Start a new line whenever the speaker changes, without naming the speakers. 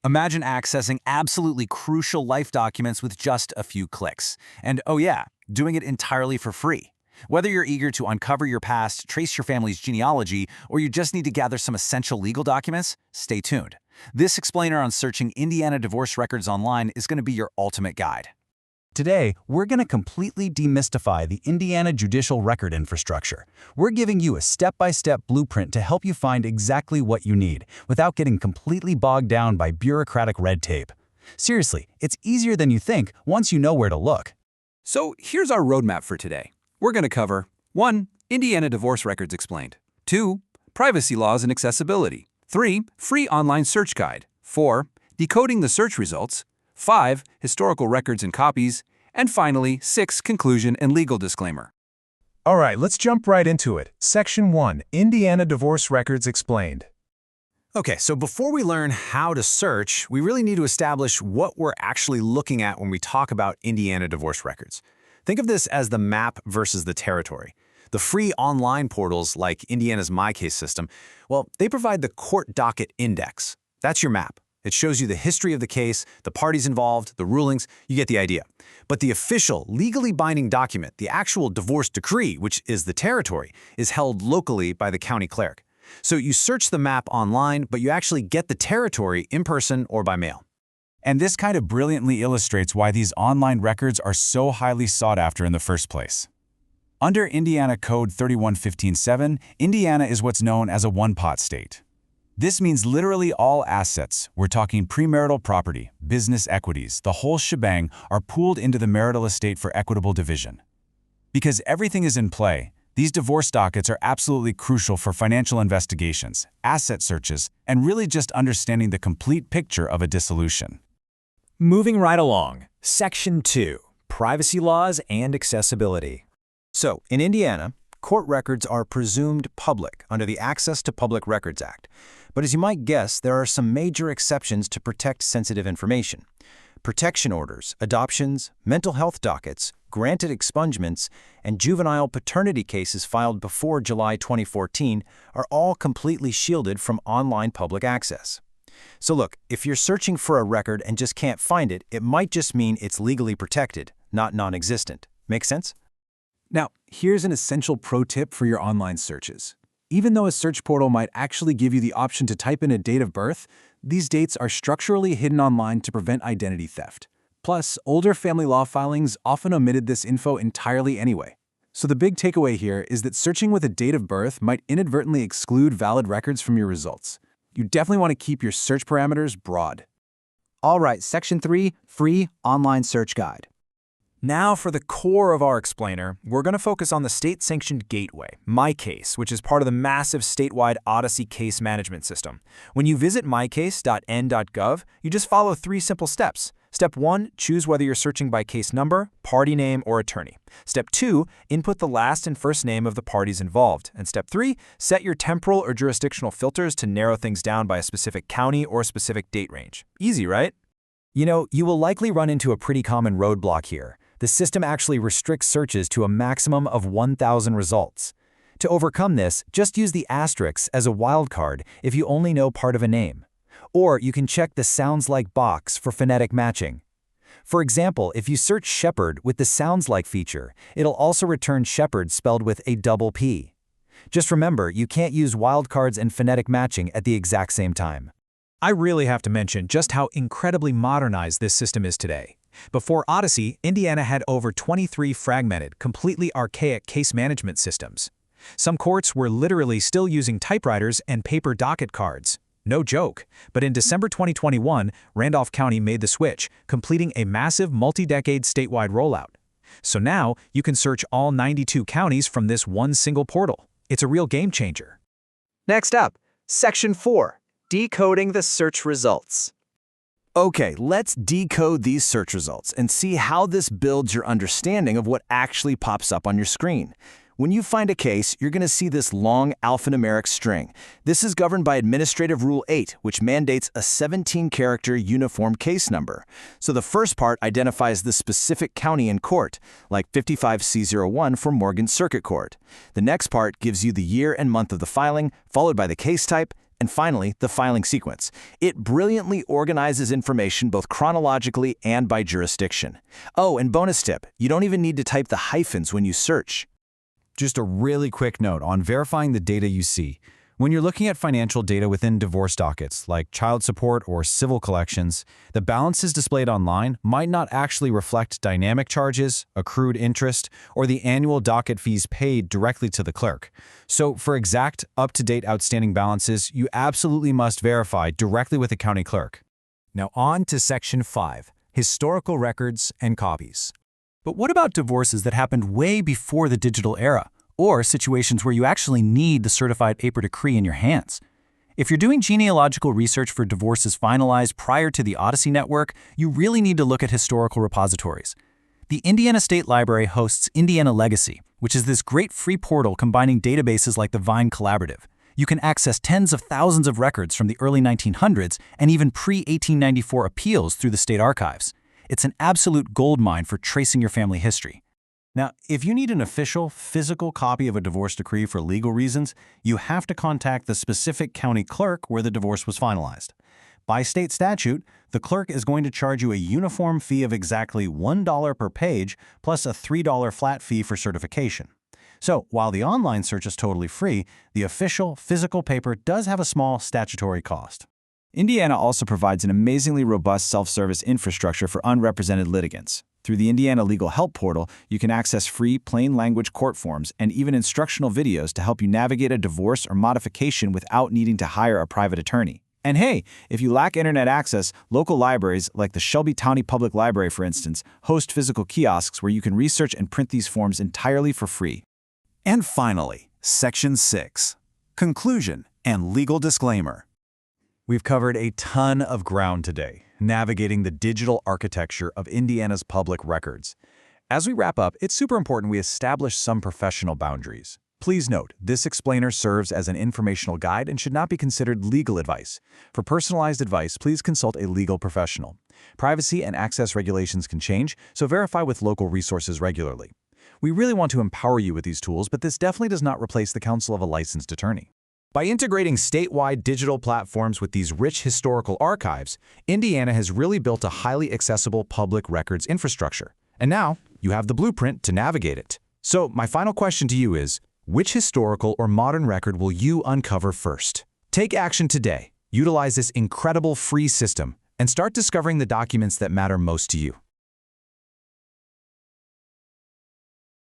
Imagine accessing absolutely crucial life documents with just a few clicks. And oh yeah, doing it entirely for free. Whether you're eager to uncover your past, trace your family's genealogy, or you just need to gather some essential legal documents, stay tuned. This explainer on searching Indiana divorce records online is going to be your ultimate guide.
Today, we're going to completely demystify the Indiana judicial record infrastructure. We're giving you a step-by-step blueprint to help you find exactly what you need without getting completely bogged down by bureaucratic red tape. Seriously, it's easier than you think once you know where to look.
So here's our roadmap for today. We're going to cover 1. Indiana divorce records explained. 2. Privacy laws and accessibility. 3. Free online search guide. 4. Decoding the search results. 5. Historical records and copies. And finally, 6. Conclusion and legal disclaimer.
All right, let's jump right into it. Section 1. Indiana divorce records explained.
Okay, so before we learn how to search, we really need to establish what we're actually looking at when we talk about Indiana divorce records. Think of this as the map versus the territory. The free online portals like Indiana's MyCase system, well, they provide the court docket index. That's your map. It shows you the history of the case, the parties involved, the rulings, you get the idea. But the official, legally binding document, the actual divorce decree, which is the territory, is held locally by the county clerk. So you search the map online, but you actually get the territory in person or by mail.
And this kind of brilliantly illustrates why these online records are so highly sought after in the first place. Under Indiana Code 3115-7, Indiana is what's known as a one-pot state. This means literally all assets, we're talking premarital property, business equities, the whole shebang, are pooled into the marital estate for equitable division. Because everything is in play, these divorce dockets are absolutely crucial for financial investigations, asset searches, and really just understanding the complete picture of a dissolution.
Moving right along, Section 2, Privacy Laws and Accessibility.
So, in Indiana, court records are presumed public under the Access to Public Records Act. But as you might guess, there are some major exceptions to protect sensitive information. Protection orders, adoptions, mental health dockets, granted expungements, and juvenile paternity cases filed before July 2014 are all completely shielded from online public access. So look, if you're searching for a record and just can't find it, it might just mean it's legally protected, not non-existent. Make sense?
Now, here's an essential pro tip for your online searches. Even though a search portal might actually give you the option to type in a date of birth, these dates are structurally hidden online to prevent identity theft. Plus, older family law filings often omitted this info entirely anyway. So the big takeaway here is that searching with a date of birth might inadvertently exclude valid records from your results. You definitely want to keep your search parameters broad.
All right, Section 3, Free Online Search Guide.
Now for the core of our explainer, we're going to focus on the state-sanctioned gateway, MyCase, which is part of the massive statewide Odyssey case management system. When you visit mycase.n.gov, you just follow 3 simple steps. Step 1, choose whether you're searching by case number, party name, or attorney. Step 2, input the last and first name of the parties involved. And Step 3, set your temporal or jurisdictional filters to narrow things down by a specific county or specific date range. Easy, right?
You know, you will likely run into a pretty common roadblock here. The system actually restricts searches to a maximum of 1,000 results. To overcome this, just use the asterisk as a wildcard if you only know part of a name. Or you can check the sounds like box for phonetic matching. For example, if you search shepherd with the sounds like feature, it'll also return shepherd spelled with a double P. Just remember, you can't use wildcards and phonetic matching at the exact same time.
I really have to mention just how incredibly modernized this system is today. Before Odyssey, Indiana had over 23 fragmented, completely archaic case management systems. Some courts were literally still using typewriters and paper docket cards. No joke. But in December 2021, Randolph County made the switch, completing a massive multi-decade statewide rollout. So now, you can search all 92 counties from this one single portal. It's a real game changer.
Next up, Section 4, Decoding the Search Results.
Okay, let's decode these search results and see how this builds your understanding of what actually pops up on your screen. When you find a case, you're going to see this long alphanumeric string. This is governed by Administrative Rule 8, which mandates a 17-character uniform case number. So the first part identifies the specific county and court, like 55C01 for Morgan Circuit Court. The next part gives you the year and month of the filing, followed by the case type,
And finally, the filing sequence. It brilliantly organizes information both chronologically and by jurisdiction. Oh, and bonus tip, you don't even need to type the hyphens when you search.
Just a really quick note on verifying the data you see. When you're looking at financial data within divorce dockets, like child support or civil collections, the balances displayed online might not actually reflect dynamic charges, accrued interest, or the annual docket fees paid directly to the clerk. So for exact, up-to-date outstanding balances, you absolutely must verify directly with the county clerk.
Now on to Section 5, historical records and copies. But what about divorces that happened way before the digital era, or situations where you actually need the certified paper decree in your hands? If you're doing genealogical research for divorces finalized prior to the Odyssey network, you really need to look at historical repositories. The Indiana State Library hosts Indiana Legacy, which is this great free portal combining databases like the Vine Collaborative. You can access tens of thousands of records from the early 1900s and even pre-1894 appeals through the state archives. It's an absolute goldmine for tracing your family history.
Now, if you need an official, physical copy of a divorce decree for legal reasons, you have to contact the specific county clerk where the divorce was finalized. By state statute, the clerk is going to charge you a uniform fee of exactly $1 per page plus a $3 flat fee for certification. So, while the online search is totally free, the official, physical paper does have a small statutory cost.
Indiana also provides an amazingly robust self-service infrastructure for unrepresented litigants. Through the Indiana Legal Help Portal, you can access free, plain-language court forms and even instructional videos to help you navigate a divorce or modification without needing to hire a private attorney. And hey, if you lack internet access, local libraries, like the Shelby County Public Library, for instance, host physical kiosks where you can research and print these forms entirely for free.
And finally, Section 6, Conclusion and Legal Disclaimer. We've covered a ton of ground today, navigating the digital architecture of Indiana's public records. As we wrap up, it's super important we establish some professional boundaries. Please note, this explainer serves as an informational guide and should not be considered legal advice. For personalized advice, please consult a legal professional. Privacy and access regulations can change, so verify with local resources regularly. We really want to empower you with these tools, but this definitely does not replace the counsel of a licensed attorney. By integrating statewide digital platforms with these rich historical archives, Indiana has really built a highly accessible public records infrastructure. And now, you have the blueprint to navigate it. So, my final question to you is, which historical or modern record will you uncover first? Take action today. Utilize this incredible free system and start discovering the documents that matter most to you.